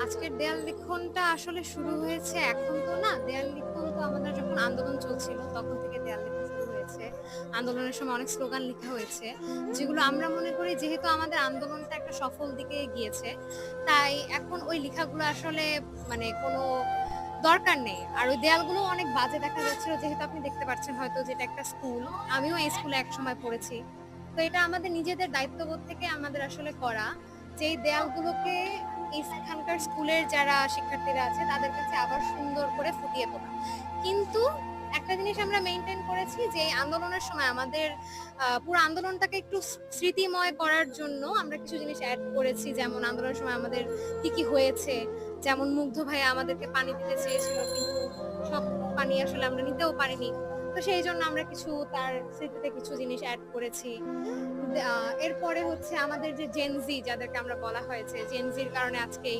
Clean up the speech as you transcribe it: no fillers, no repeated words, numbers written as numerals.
আজকের দেয়াল লিখনটা আসলে শুরু হয়েছে এখন তো না। দেয়াল লিখন তো আমাদের যখন আন্দোলন চলছিল তখন থেকে দেয়াল লিখন শুরু হয়েছে। আন্দোলনের সময় অনেক স্লোগান লিখা হয়েছে। যেগুলো আমরা মনে করি যেহেতু আমাদের আন্দোলনটা একটা সফল দিকে গিয়েছে, তাই এখন ওই লেখাগুলো আসলে মানে কোনো দরকার নেই। আর ওই দেয়ালগুলোও অনেক বাজে দেখা যাচ্ছিল যেহেতু আপনি দেখতে পাচ্ছেন হয়তো যে এটা একটা স্কুল। আমিও এই স্কুলে একসময় পড়েছি। তো এটা আমাদের নিজেদের দায়িত্ববোধ থেকে আমাদের আসলে করা যে এই দেয়ালগুলোকে এখানকার স্কুলের যারা শিক্ষার্থীরা আছে তাদের কাছে আবার সুন্দর করে ফুটিয়ে তোলা। কিন্তু একটা জিনিস আমরা মেইনটেইন করেছি যে এই আন্দোলনের সময় আমাদের পুরো আন্দোলনটাকে একটু স্মৃতিময় করার জন্য আমরা কিছু জিনিস এড করেছি। যেমন আন্দোলনের সময় আমাদের কি হয়েছে। যেমন মুগ্ধ ভাইয়া আমাদেরকে পানি দিতে চেয়েছিল কিন্তু সব পানি আসলে আমরা নিতেও পারিনি। তো সেইজন্য আমরা কিছু তার স্মৃতিতে কিছু জিনিস এড করেছি। এরপরে হচ্ছে আমাদের যে জেন জি যাদেরকে আমরা বলা হয়েছে, জেন জির কারণে আজকে এই